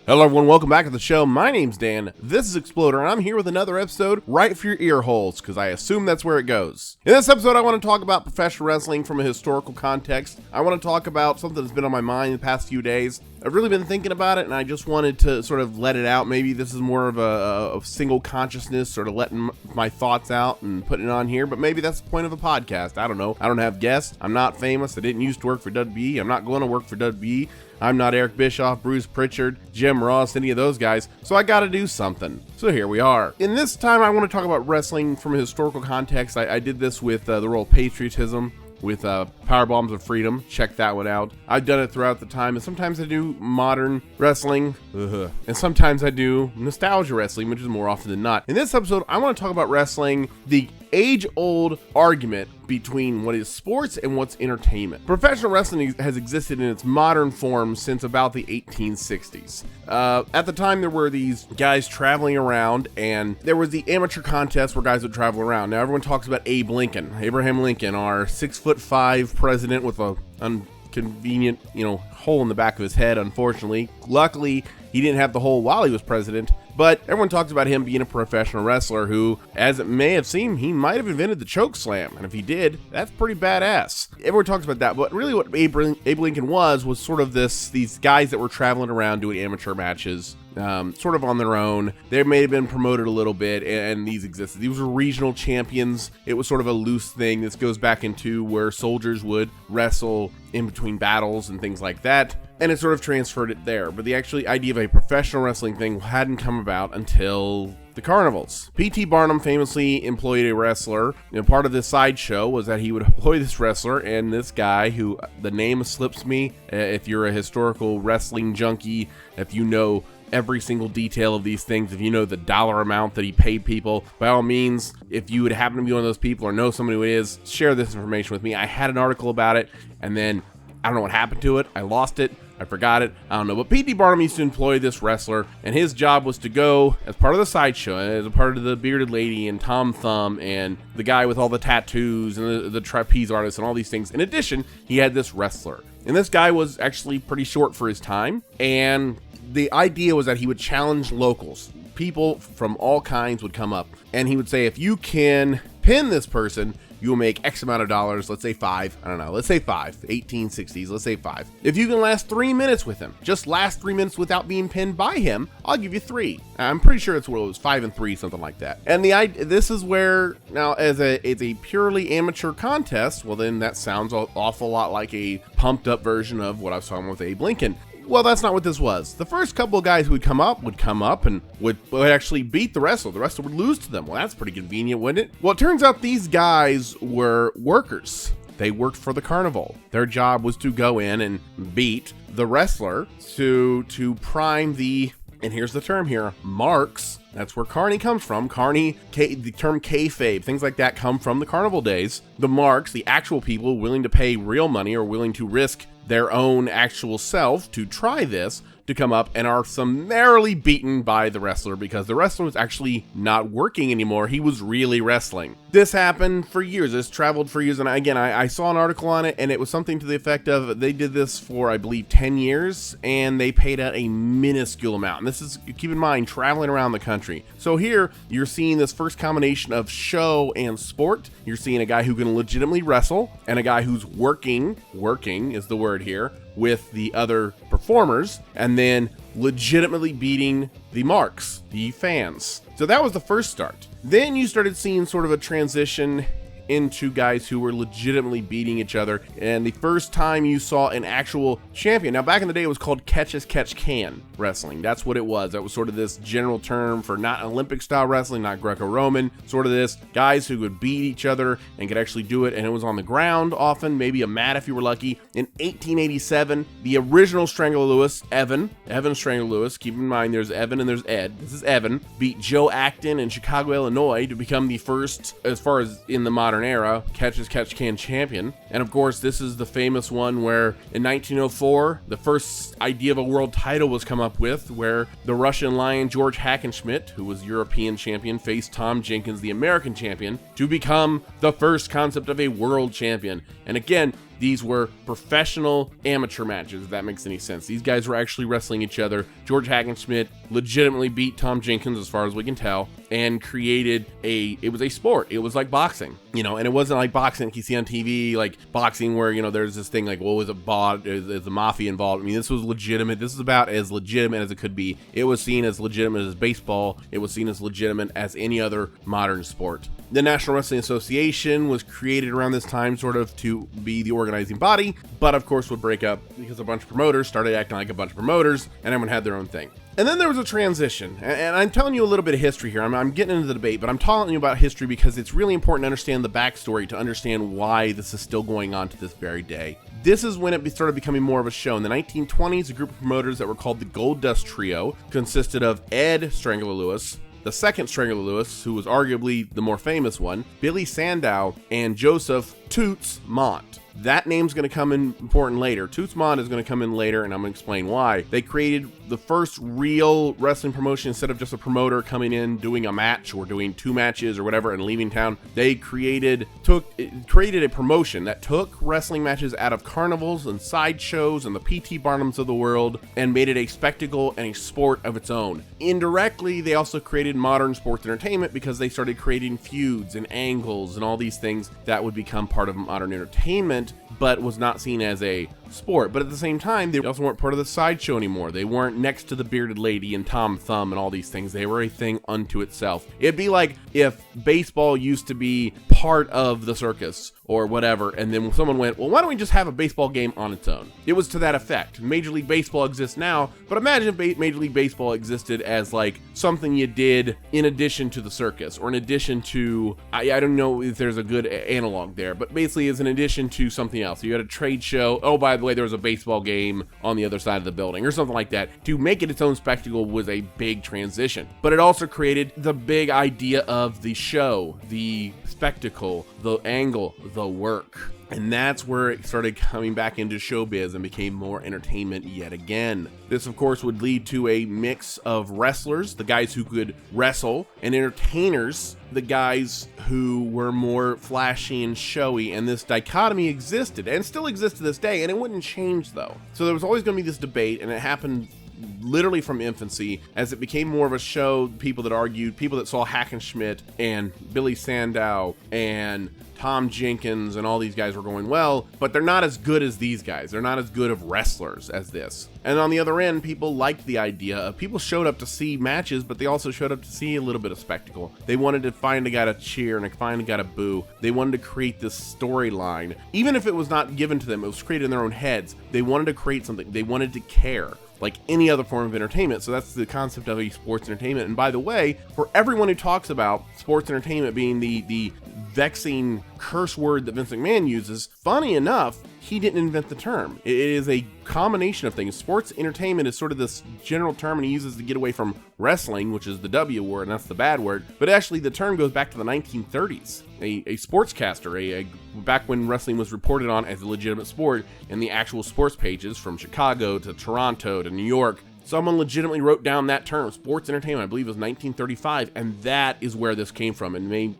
Hello everyone, welcome back to the show. My name's Dan, this is Exploder, and I'm here with another episode right for your ear holes, because I assume that's where it goes. In this episode, I want to talk about professional wrestling from a historical context. I want to talk about something that's been on my mind the past few days. I've really been thinking about it, and I just wanted to sort of let it out. Maybe this is more of a single consciousness, sort of letting my thoughts out and putting it on here, but maybe that's the point of a podcast. I don't know. I don't have guests. I'm not famous. I didn't used to work for WWE. I'm not going to work for WWE. I'm not Eric Bischoff, Bruce Pritchard, Jim Ross, any of those guys, so I gotta do something. So here we are. In this time, I want to talk about wrestling from a historical context. I did this with the role of patriotism, with Power Bombs of Freedom. Check that one out. I've done it throughout the time, and sometimes I do modern wrestling, and sometimes I do nostalgia wrestling, which is more often than not. In this episode, I want to talk about wrestling, the age-old argument between what is sports and what's entertainment. Professional wrestling has existed in its modern form since about the 1860s. At the time, there were these guys traveling around, and there was the amateur contest where guys would travel around. Now, everyone talks about Abraham Lincoln, our 6'5" president with a inconvenient, hole in the back of his head, unfortunately. Luckily, he didn't have the hole while he was president. But everyone talks about him being a professional wrestler who, as it may have seemed, he might have invented the choke slam. And if he did, that's pretty badass. Everyone talks about that, but really what Abe Lincoln was sort of these guys that were traveling around doing amateur matches, sort of on their own. They may have been promoted a little bit, and these existed. These were regional champions. It was sort of a loose thing. This goes back into where soldiers would wrestle in between battles and things like that, and it sort of transferred it there. But the actual idea of a professional wrestling thing hadn't come about until the carnivals. P.T. Barnum famously employed a wrestler. Part of this sideshow was that he would employ this wrestler, and this guy, who the name slips me, if you're a historical wrestling junkie, if you know every single detail of these things, if you know the dollar amount that he paid people, by all means, if you would happen to be one of those people or know somebody who is, share this information with me. I had an article about it, and then I don't know what happened to it. I lost it. I forgot it. I don't know. But P.T. Barnum used to employ this wrestler, and his job was to go as part of the sideshow, as a part of the bearded lady and Tom Thumb and the guy with all the tattoos and the trapeze artist and all these things. In addition, he had this wrestler. And this guy was actually pretty short for his time, and the idea was that he would challenge locals. People from all kinds would come up, and he would say, if you can pin this person, you will make X amount of dollars. Let's say 5. I don't know. Let's say 5. 1860s. Let's say 5. If you can last 3 minutes with him, just last 3 minutes without being pinned by him, I'll give you 3. I'm pretty sure it's what it was, 5 and 3, something like that. And this is where, now, as it's a purely amateur contest, well, then that sounds an awful lot like a pumped up version of what I was talking about with Abe Lincoln. Well, that's not what this was. The first couple of guys who would come up and would actually beat the wrestler. The wrestler would lose to them. Well, that's pretty convenient, wouldn't it? Well, it turns out these guys were workers. They worked for the carnival. Their job was to go in and beat the wrestler to prime the, and here's the term here, marks. That's where carny comes from. Carny, the term kayfabe, things like that come from the carnival days. The marks, the actual people willing to pay real money or willing to risk their own actual self to try this, to come up and are summarily beaten by the wrestler because the wrestler was actually not working anymore. He was really wrestling. This happened for years. This traveled for years. And again, I saw an article on it, and it was something to the effect of they did this for, I believe, 10 years, and they paid out a minuscule amount. And this is, keep in mind, traveling around the country. So here, you're seeing this first combination of show and sport. You're seeing a guy who can legitimately wrestle, and a guy who's working is the word here, with the other performers, and then legitimately beating the marks, the fans. So that was the first start. Then you started seeing sort of a transition into guys who were legitimately beating each other, and the first time you saw an actual champion. Now, back in the day, it was called catch as catch can wrestling. That's what it was. That was sort of this general term for not Olympic style wrestling, not Greco-Roman, sort of this guys who would beat each other and could actually do it, and it was on the ground often, maybe a mat if you were lucky. In 1887, the original Strangler Lewis, Evan Strangler Lewis, keep in mind there's Evan and there's Ed, this is Evan, beat Joe Acton in Chicago, Illinois to become the first, as far as in the modern era, catch as catch can champion. And of course, this is the famous one where in 1904, the first idea of a world title was come up with, where the Russian Lion George Hackenschmidt, who was European champion, faced Tom Jenkins, the American champion, to become the first concept of a world champion. And again, These were professional amateur matches, if that makes any sense. These guys were actually wrestling each other. George Hackenschmidt legitimately beat Tom Jenkins, as far as we can tell, and created it was a sport. It was like boxing, and it wasn't like boxing like you see on TV, like boxing where, there's this thing like, well, was it bought? Is the mafia involved? I mean, this was legitimate. This is about as legitimate as it could be. It was seen as legitimate as baseball. It was seen as legitimate as any other modern sport. The National Wrestling Association was created around this time sort of to be the organizing body, but of course would break up because a bunch of promoters started acting like a bunch of promoters and everyone had their own thing. And then there was a transition, and I'm telling you a little bit of history here. I'm getting into the debate, but I'm telling you about history because it's really important to understand the backstory to understand why this is still going on to this very day. This is when it started becoming more of a show. In the 1920s, a group of promoters that were called the Gold Dust Trio consisted of Ed Strangler Lewis, the second Strangler Lewis, who was arguably the more famous one, Billy Sandow, and Joseph Toots Mont. That name's going to come in important later. Toots Mont is going to come in later, and I'm going to explain why. They created the first real wrestling promotion. Instead of just a promoter coming in, doing a match or doing 2 matches or whatever and leaving town, they created a promotion that took wrestling matches out of carnivals and sideshows and the P.T. Barnums of the world and made it a spectacle and a sport of its own. Indirectly, they also created modern sports entertainment because they started creating feuds and angles and all these things that would become part of modern entertainment, but was not seen as a sport. But at the same time, they also weren't part of the sideshow anymore. They weren't next to the bearded lady and Tom Thumb and all these things. They were a thing unto itself. It'd be like if baseball used to be part of the circus or whatever, and then someone went, well, why don't we just have a baseball game on its own? It was to that effect. Major League Baseball exists now, but imagine if Major League Baseball existed as like something you did in addition to the circus, or in addition to, I don't know if there's a good analog there, but basically as an addition to something else. You had a trade show, oh, by the way, there was a baseball game on the other side of the building, or something like that. To make it its own spectacle was a big transition, but it also created the big idea of the show, the spectacle, the angle, the work. And that's where it started coming back into showbiz and became more entertainment yet again. This, of course, would lead to a mix of wrestlers, the guys who could wrestle, and entertainers, the guys who were more flashy and showy. And this dichotomy existed and still exists to this day, and it wouldn't change though. So there was always going to be this debate, and it happened literally from infancy as it became more of a show. People that argued, people that saw Hackenschmidt and Billy Sandow and Tom Jenkins and all these guys were going, well, but they're not as good as these guys. They're not as good of wrestlers as this. And on the other end, people liked the idea of, people showed up to see matches, but they also showed up to see a little bit of spectacle. They wanted to find a guy to cheer and find a guy to boo. They wanted to create this storyline. Even if it was not given to them, it was created in their own heads. They wanted to create something. They wanted to care, like any other form of entertainment. So that's the concept of a sports entertainment. And by the way, for everyone who talks about sports entertainment being the vexing curse word that Vince McMahon uses, funny enough, he didn't invent the term. It is a combination of things. Sports entertainment is sort of this general term, and he uses to get away from wrestling, which is the W word, and that's the bad word. But actually, the term goes back to the 1930s. A sportscaster, back when wrestling was reported on as a legitimate sport in the actual sports pages from Chicago to Toronto to New York, someone legitimately wrote down that term, sports entertainment. I believe it was 1935, and that is where this came from. And maybe,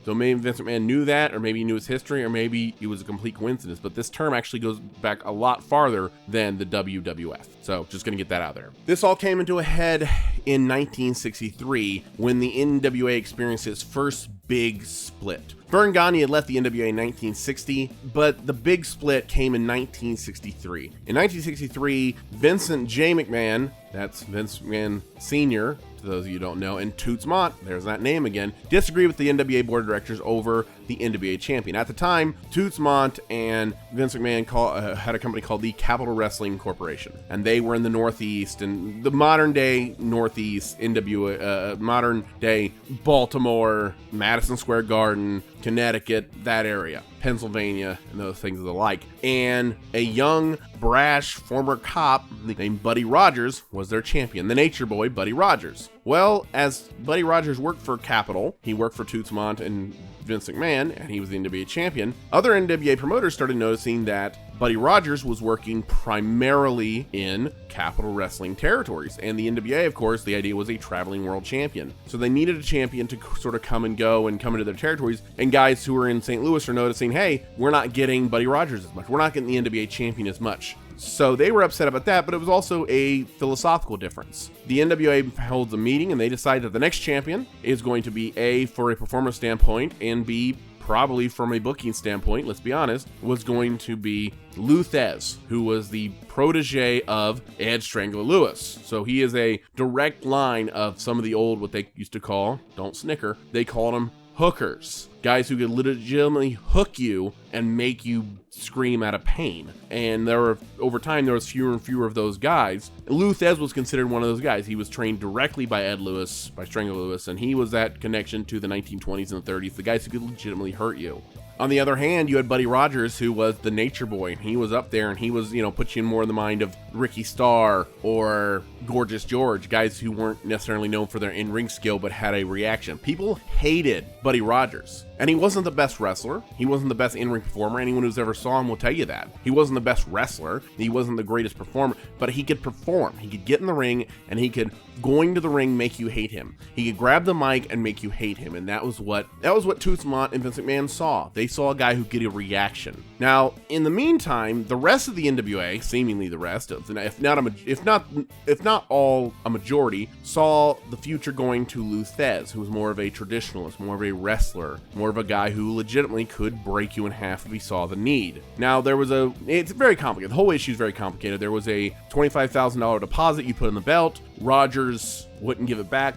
so maybe Vince McMahon knew that, or maybe he knew his history, or maybe it was a complete coincidence. But this term actually goes back a lot farther than the WWF. So just gonna get that out there. This all came into a head in 1963 when the NWA experienced its first big split. Vern Gagne had left the NWA in 1960, but the big split came in 1963. In 1963, Vincent J. McMahon, that's Vince McMahon Sr., to those of you who don't know, and Toots Mont, there's that name again, disagreed with the NWA board of directors over the NWA champion. At the time, Toots Mont and Vince McMahon had a company called the Capital Wrestling Corporation, and they were in the Northeast, and the modern day Northeast NWA, modern day Baltimore, Madison Square Garden, Connecticut, that area, Pennsylvania, and those things of the like. And a young, brash former cop named Buddy Rogers was their champion, the Nature Boy, Buddy Rogers. Well, as Buddy Rogers worked for Capital, he worked for Toots Mont and Vince McMahon, and he was the NWA champion, other NWA promoters started noticing that Buddy Rogers was working primarily in Capital Wrestling territories, and the NWA, of course, the idea was a traveling world champion. So they needed a champion to sort of come and go and come into their territories, and guys who were in St. Louis are noticing, hey, we're not getting Buddy Rogers as much. We're not getting the NWA champion as much. So they were upset about that, but it was also a philosophical difference. The NWA holds a meeting and they decide that the next champion is going to be A, for a performance standpoint, and B, probably from a booking standpoint, let's be honest, was going to be Lou Thez, who was the protege of Ed Strangler Lewis. So he is a direct line of some of the old, what they used to call, don't snicker, they called them hookers. Guys who could legitimately hook you and make you scream out of pain. And over time, there was fewer and fewer of those guys. Lou Thez was considered one of those guys. He was trained directly by Ed Lewis, by Strangler Lewis, and he was that connection to the 1920s and the 30s, the guys who could legitimately hurt you. On the other hand, you had Buddy Rogers, who was the nature boy. He was up there and he was, put you in more in the mind of Ricky Starr or Gorgeous George, guys who weren't necessarily known for their in-ring skill, but had a reaction. People hated Buddy Rogers. And he wasn't the best wrestler. He wasn't the best in-ring performer. Anyone who's ever saw him will tell you that. He wasn't the best wrestler. He wasn't the greatest performer, but he could perform. He could get in the ring and he could, going to the ring, make you hate him. He could grab the mic and make you hate him. And that was what Toots Mont and Vince McMahon saw. They saw a guy who could get a reaction. Now, in the meantime, the rest of the NWA, seemingly the rest, if not all, a majority, saw the future going to Lou Thez, who was more of a traditionalist, more of a wrestler, more of a guy who legitimately could break you in half if he saw the need. Now, it's very complicated. The whole issue is very complicated. There was a $25,000 deposit you put in the belt. Rogers wouldn't give it back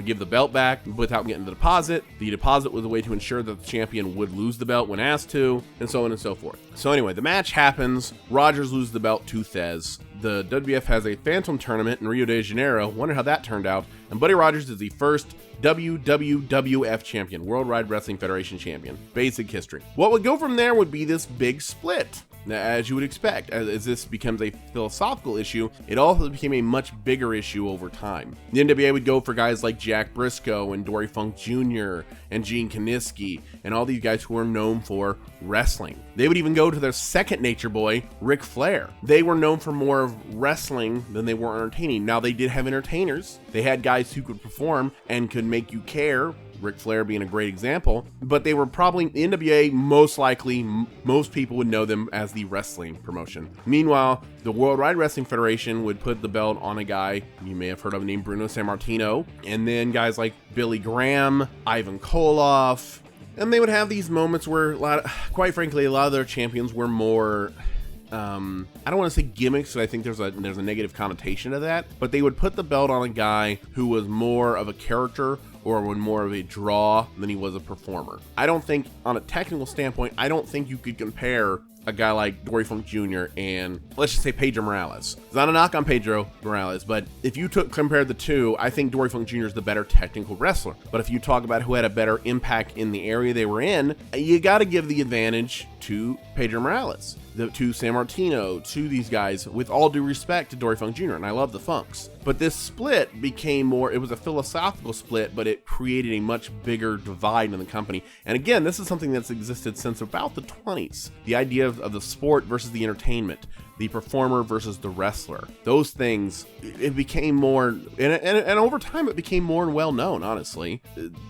give the belt back without getting the deposit. The deposit was a way to ensure that the champion would lose the belt when asked to, and so on and so forth. So anyway, the match happens. Rogers loses the belt to Thez. The WWF has a Phantom tournament in Rio de Janeiro. Wonder how that turned out. And Buddy Rogers is the first WWF champion, Worldwide Wrestling Federation champion. Basic history. What would go from there would be this big split. As you would expect, as this becomes a philosophical issue, it also became a much bigger issue over time. The NWA would go for guys like Jack Briscoe and Dory Funk Jr. and Gene Kiniski and all these guys who were known for wrestling. They would even go to their second nature boy, Ric Flair. They were known for more of wrestling than they were entertaining. Now, they did have entertainers. They had guys who could perform and could make you care, Ric Flair being a great example, but they were probably, the NWA, most likely, most people would know them as the wrestling promotion. Meanwhile, the Worldwide Wrestling Federation would put the belt on a guy you may have heard of named Bruno Sammartino, and then guys like Billy Graham, Ivan Koloff, and they would have these moments where, quite frankly, a lot of their champions were more, I don't want to say gimmicks, because I think there's a negative connotation to that, but they would put the belt on a guy who was more of a character or more of a draw than he was a performer. I don't think, on a technical standpoint, I don't think you could compare a guy like Dory Funk Jr. and, let's just say, Pedro Morales. It's not a knock on Pedro Morales, but if you compared the two, I think Dory Funk Jr. is the better technical wrestler. But if you talk about who had a better impact in the area they were in, you got to give the advantage to Pedro Morales, to Sammartino, to these guys, with all due respect to Dory Funk Jr., and I love the Funks. But this split became more, it was a philosophical split, but it created a much bigger divide in the company. And again, this is something that's existed since about the 20s. The idea of the sport versus the entertainment, the performer versus the wrestler. Those things, it became more, and over time it became more well known, honestly.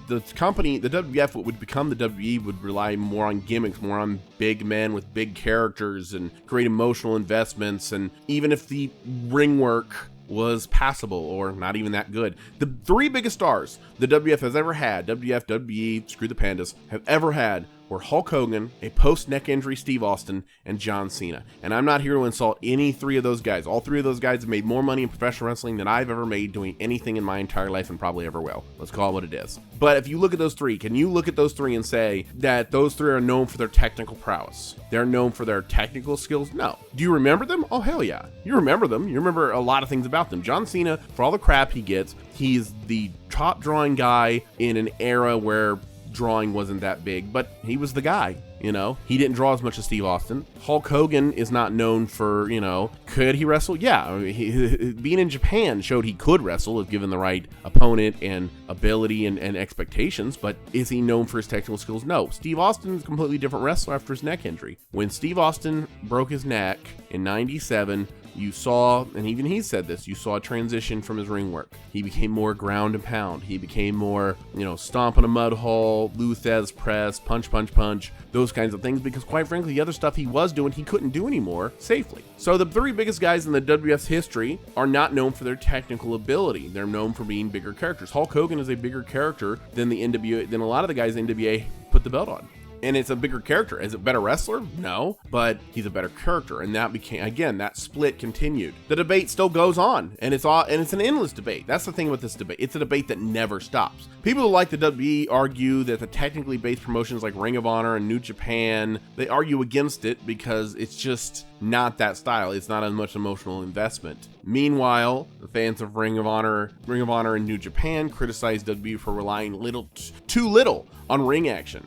The company, the WWF, what would become the WWE, would rely more on gimmicks, more on big men with big characters and great emotional investments, and even if the ring work was passable or not even that good. The three biggest stars the WWF has ever had, WWF, WWE, screw the pandas, have ever had were Hulk Hogan, a post-neck injury Steve Austin, and John Cena. And I'm not here to insult any three of those guys. All three of those guys have made more money in professional wrestling than I've ever made doing anything in my entire life and probably ever will. Let's call it what it is. But if you look at those three, can you look at those three and say that those three are known for their technical prowess? They're known for their technical skills? No. Do you remember them? Oh, hell yeah. You remember them. You remember a lot of things about them. John Cena, for all the crap he gets, he's the top drawing guy in an era where drawing wasn't that big, but he was the guy. He didn't draw as much as Steve Austin. Hulk Hogan is not known for, could he wrestle? Yeah. I mean, being in Japan showed he could wrestle if given the right opponent and ability and expectations, but is he known for his technical skills? No. Steve Austin is a completely different wrestler after his neck injury. When Steve Austin broke his neck in 97, you saw, and even he said this, you saw a transition from his ring work. He became more ground and pound. He became more, stomp in a mud hole, Luthez press, punch, those kinds of things, because quite frankly, the other stuff he was doing, he couldn't do anymore safely. So the three biggest guys in the WWF's history are not known for their technical ability. They're known for being bigger characters. Hulk Hogan is a bigger character than than a lot of the guys in NWA put the belt on. And it's a bigger character. Is it a better wrestler? No, but he's a better character. And that became, again, that split continued. The debate still goes on, and it's an endless debate. That's the thing with this debate. It's a debate that never stops. People who like the WWE argue that the technically based promotions like Ring of Honor and New Japan, they argue against it because it's just not that style. It's not as much emotional investment. Meanwhile, the fans of Ring of Honor and New Japan criticize WWE for relying too little on ring action,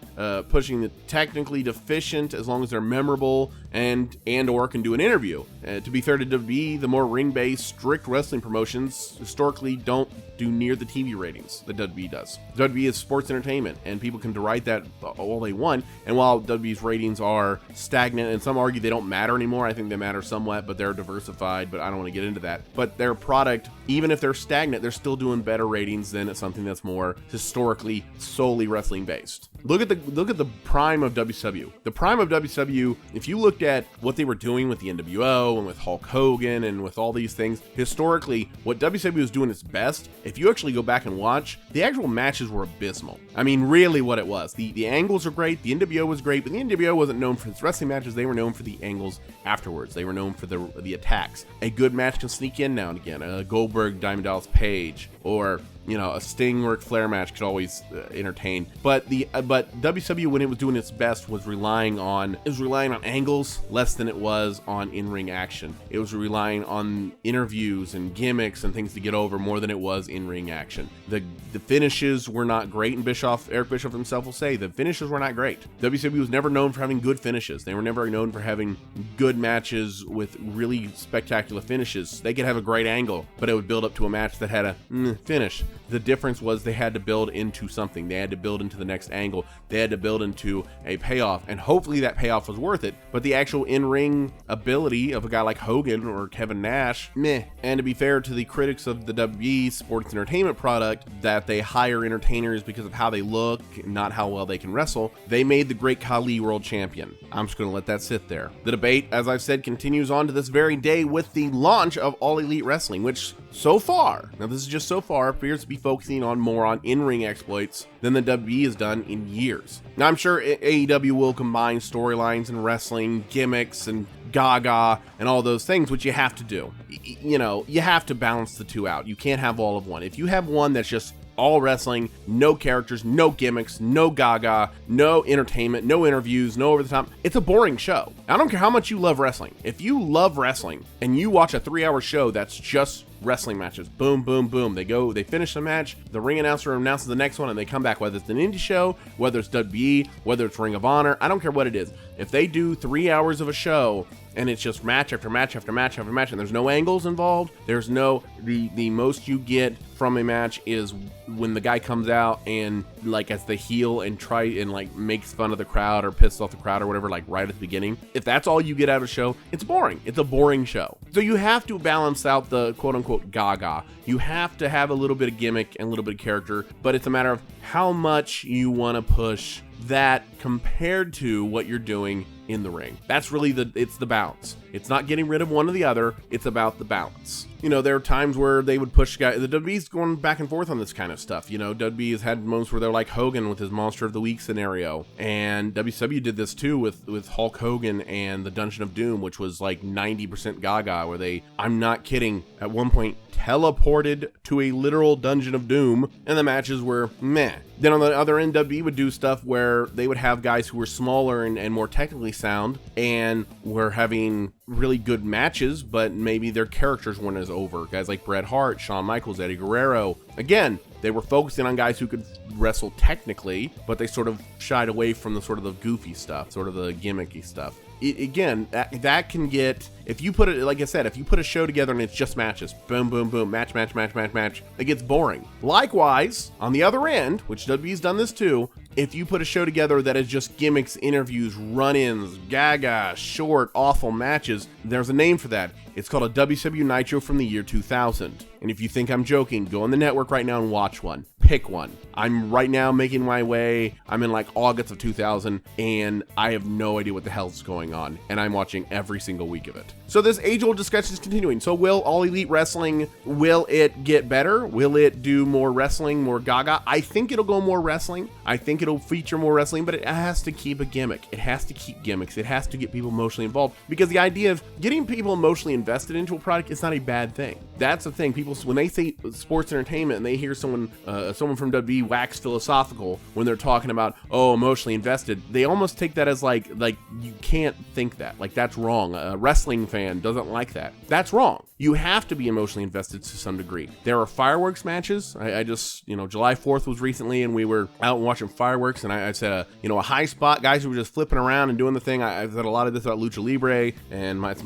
pushing the technically deficient as long as they're memorable and or can do an interview. To be fair to WWE, the more ring-based, strict wrestling promotions historically don't do near the TV ratings that WWE does. WWE is sports entertainment, and people can deride that all they want. And while WWE's ratings are stagnant, and some argue they don't matter anymore, I think they matter somewhat, but they're diversified, but I don't want to get into that. But their product, even if they're stagnant, they're still doing better ratings than something that's more historically solely wrestling based. Look at the prime of WCW. The prime of WCW, if you looked at what they were doing with the NWO and with Hulk Hogan and with all these things, historically, what WCW was doing its best, if you actually go back and watch, the actual matches were abysmal. I mean, really what it was. The angles are great, the NWO was great, but the NWO wasn't known for its wrestling matches, they were known for the angles afterwards. They were known for the attacks. A good match can sneak in now and again. A Goldberg, Diamond Dallas Page, or a Sting Ric Flair match could always entertain. But WCW, when it was doing its best, was relying on angles less than it was on in-ring action. It was relying on interviews and gimmicks and things to get over more than it was in-ring action. The finishes were not great, and Eric Bischoff himself will say the finishes were not great. WCW was never known for having good finishes. They were never known for having good matches with really spectacular finishes. They could have a great angle, but it would build up to a match that had a finish. The difference was they had to build into something. They had to build into the next angle. They had to build into a payoff, and hopefully that payoff was worth it. But the actual in-ring ability of a guy like Hogan or Kevin Nash, meh. And to be fair to the critics of the WWE sports entertainment product, that they hire entertainers because of how they look, not how well they can wrestle, they made the Great Khali world champion. I'm just going to let that sit there. The debate, as I've said, continues on to this very day with the launch of All Elite Wrestling, which so far, now this is just so far, appears to be focusing more on in-ring exploits than the WWE has done in years. Now, I'm sure AEW will combine storylines and wrestling, gimmicks and gaga and all those things, which you have to do. You have to balance the two out. You can't have all of one. If you have one that's just all wrestling, no characters, no gimmicks, no gaga, no entertainment, no interviews, no over the top, it's a boring show. I don't care how much you love wrestling. If you love wrestling and you watch a 3-hour show that's just wrestling matches, boom, boom, boom, they finish the match, the ring announcer announces the next one, and they come back, whether it's an indie show, whether it's WWE, whether it's Ring of Honor, I don't care what it is. If they do 3 hours of a show and it's just match after match after match after match, and there's no angles involved, there's no, the most you get from a match is when the guy comes out and as the heel and makes fun of the crowd or pisses off the crowd or whatever, right at the beginning. If that's all you get out of a show, it's boring. It's a boring show. So you have to balance out the quote unquote gaga. You have to have a little bit of gimmick and a little bit of character, but it's a matter of how much you want to push that compared to what you're doing in the ring. That's really it's the balance. It's not getting rid of one or the other. It's about the balance. There are times where they would push guys. The WWE's going back and forth on this kind of stuff. WWE has had moments where they're like Hogan with his Monster of the Week scenario, and WCW did this too with Hulk Hogan and the Dungeon of Doom, which was 90% gaga, where I'm not kidding, at one point teleported to a literal Dungeon of Doom, and the matches were meh. Then on the other end, WWE would do stuff where they would have guys who were smaller and more technically sound and were having really good matches, but maybe their characters weren't as over. Guys like Bret Hart, Shawn Michaels, Eddie Guerrero. Again, they were focusing on guys who could wrestle technically, but they sort of shied away from the goofy stuff, sort of the gimmicky stuff. That can get, if you put it, like I said, if you put a show together and it's just matches, boom, boom, boom, match, it gets boring. Likewise, on the other end, which WWE's done this too, if you put a show together that is just gimmicks, interviews, run-ins, gaga, short, awful matches, there's a name for that. It's called a WCW Nitro from the year 2000. And if you think I'm joking, go on the network right now and watch one. Pick one. I'm right now making my way. I'm in like August of 2000, and I have no idea what the hell's going on. And I'm watching every single week of it. So this age-old discussion is continuing. So will All Elite Wrestling, will it get better? Will it do more wrestling, more gaga? I think it'll go more wrestling. I think it'll feature more wrestling, but it has to keep a gimmick. It has to keep gimmicks. It has to get people emotionally involved, because the idea of getting people emotionally invested into a product is not a bad thing. That's the thing. People, when they say sports entertainment and they hear someone from WWE wax philosophical when they're talking about, oh, emotionally invested, they almost take that as like you can't think that. Like, that's wrong. A wrestling fan doesn't like that. That's wrong. You have to be emotionally invested to some degree. There are fireworks matches. I just, July 4th was recently, and we were out watching fireworks, and I said, a high spot, guys who were just flipping around and doing the thing. I said a lot of this about Lucha Libre, and one of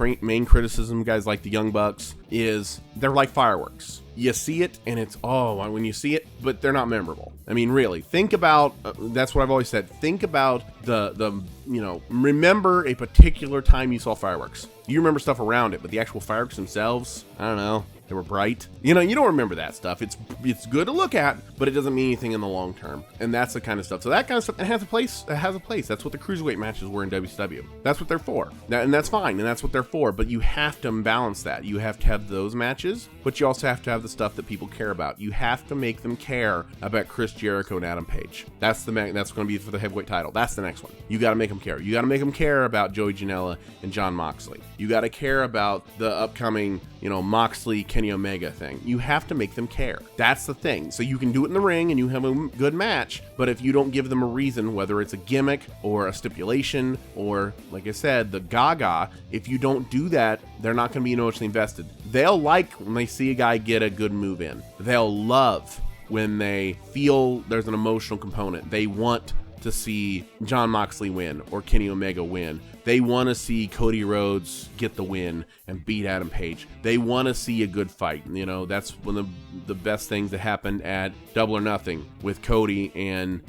my main criticism, guys like the Young Bucks, is they're like fireworks. You see it, and it's, when you see it, but they're not memorable. I mean, really, think about, that's what I've always said, think about remember a particular time you saw fireworks. You remember stuff around it, but the actual fireworks themselves, I don't know. They were bright. You don't remember that stuff. It's good to look at, but it doesn't mean anything in the long term. And that's the kind of stuff. So that kind of stuff, it has a place. It has a place. That's what the cruiserweight matches were in WCW. That's what they're for. And that's fine. And that's what they're for. But you have to balance that. You have to have those matches, but you also have to have the stuff that people care about. You have to make them care about Chris Jericho and Adam Page. That's going to be for the heavyweight title. That's the next one. You got to make them care. You got to make them care about Joey Janela and Jon Moxley. You got to care about the upcoming, Moxley, Kenny Omega thing. You have to make them care. That's the thing. So you can do it in the ring and you have a good match, but if you don't give them a reason, whether it's a gimmick or a stipulation or, like I said, the gaga, if you don't do that, they're not going to be emotionally invested. They'll like when they see a guy get a good move in. They'll love when they feel there's an emotional component. They want to see Jon Moxley win or Kenny Omega win. They want to see Cody Rhodes get the win and beat Adam Page. They want to see a good fight. That's one of the best things that happened at Double or Nothing with Cody and,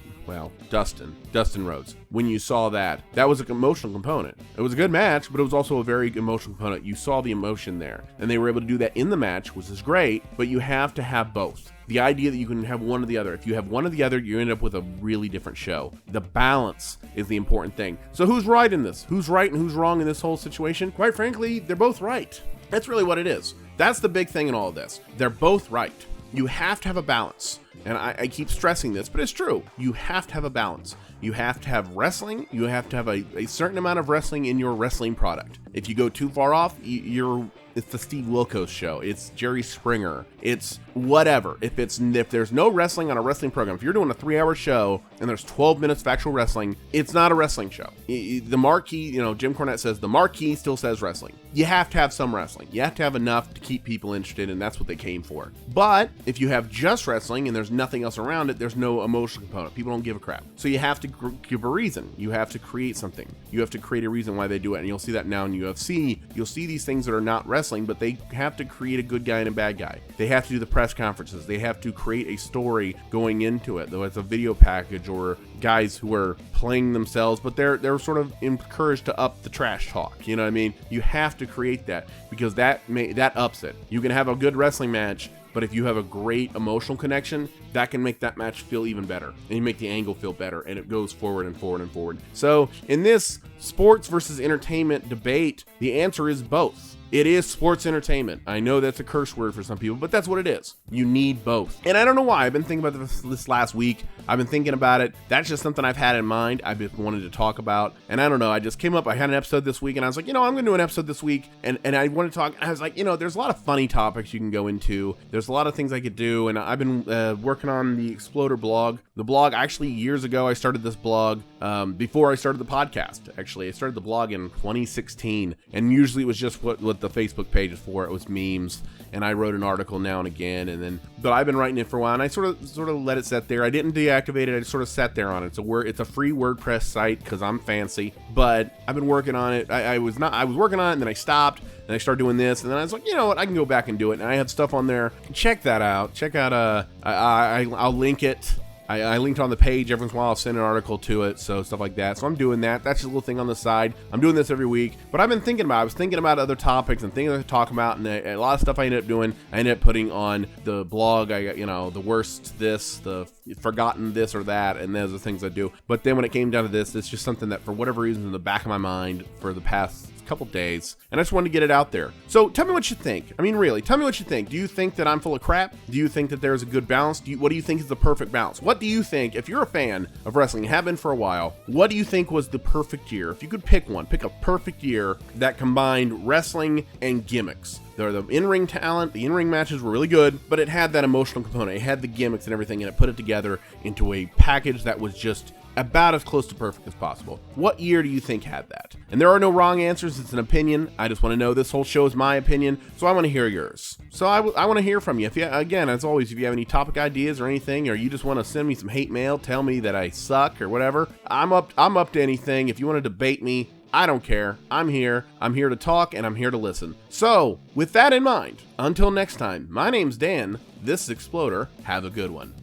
Dustin Rhodes. When you saw that was an emotional component. It was a good match, but it was also a very emotional component. You saw the emotion there, and they were able to do that in the match, which is great, but you have to have both. The idea that you can have one or the other. If you have one or the other, you end up with a really different show. The balance is the important thing. So who's right in this? Who's right and who's wrong in this whole situation? Quite frankly, they're both right. That's really what it is. That's the big thing in all of this. They're both right. You have to have a balance. And I keep stressing this, but it's true. You have to have a balance. You have to have wrestling. You have to have a certain amount of wrestling in your wrestling product. If you go too far off, it's the Steve Wilkos show. It's Jerry Springer. It's whatever. If there's no wrestling on a wrestling program, if you're doing a 3-hour show and there's 12 minutes of actual wrestling, it's not a wrestling show. The marquee, Jim Cornette says the marquee still says wrestling. You have to have some wrestling. You have to have enough to keep people interested, and that's what they came for. But if you have just wrestling and there's nothing else around it, there's no emotional component. People don't give a crap. So you have to give a reason. You have to create something. You have to create a reason why they do it, and you'll see that now in UFC. You'll see these things that are not wrestling, but they have to create a good guy and a bad guy. They have to do the press conferences. They have to create a story going into it, though it's a video package or guys who are playing themselves, but they're sort of encouraged to up the trash talk. You know what I mean? You have to create that, because that ups it. You can have a good wrestling match, but if you have a great emotional connection, that can make that match feel even better, and you make the angle feel better, and it goes forward and forward and forward. So in this sports versus entertainment debate, the answer is both. It is sports entertainment. I know that's a curse word for some people, but that's what it is. You need both. And I don't know why. I've been thinking about this last week. I've been thinking about it. That's just something I've had in mind. I've been wanting to talk about. And I don't know. I just came up. I had an episode this week, and I was like, I'm going to do an episode this week. And I want to talk. I was like, there's a lot of funny topics you can go into. There's a lot of things I could do. And I've been working on the Exploder blog. The blog, actually, years ago, I started this blog before I started the podcast. Actually, I started the blog in 2016. And usually it was just what the Facebook page is for. It was memes, and I wrote an article now and again, but I've been writing it for a while, and I sort of let it sit there. I didn't deactivate it. I just sort of sat there on it. It's a free WordPress site because I'm fancy, but I've been working on it. I was working on it, and then I stopped, and I started doing this, and then I was like, you know what, I can go back and do it. And I have stuff on there. Check that out. Check out I'll link it I linked on the page. Every once in a while I'll send an article to it, so stuff like that. So I'm doing that. That's just a little thing on the side. I'm doing this every week, but I was thinking about other topics and things to talk about, and a lot of stuff I ended up doing, I ended up putting on the blog. I got, the worst this, the forgotten this or that, and those are things I do. But then when it came down to this, it's just something that for whatever reason in the back of my mind for the past couple days, and I just wanted to get it out there. So tell me what you think. I mean, really, tell me what you think. Do you think that I'm full of crap? Do you think that there's a good balance? What do you think is the perfect balance? What do you think, if you're a fan of wrestling, have been for a while, what do you think was the perfect year? If you could pick one, pick a perfect year that combined wrestling and gimmicks. The in-ring talent, the in-ring matches were really good, but it had that emotional component. It had the gimmicks and everything, and it put it together into a package that was just about as close to perfect as possible. What year do you think had that? And there are no wrong answers. It's an opinion. I just want to know. This whole show is my opinion, so I want to hear yours. So I want to hear from you. Again, as always, if you have any topic ideas or anything, or you just want to send me some hate mail, tell me that I suck or whatever, I'm up to anything. If you want to debate me, I don't care. I'm here. I'm here to talk, and I'm here to listen. So, with that in mind, until next time, my name's Dan. This is Exploder. Have a good one.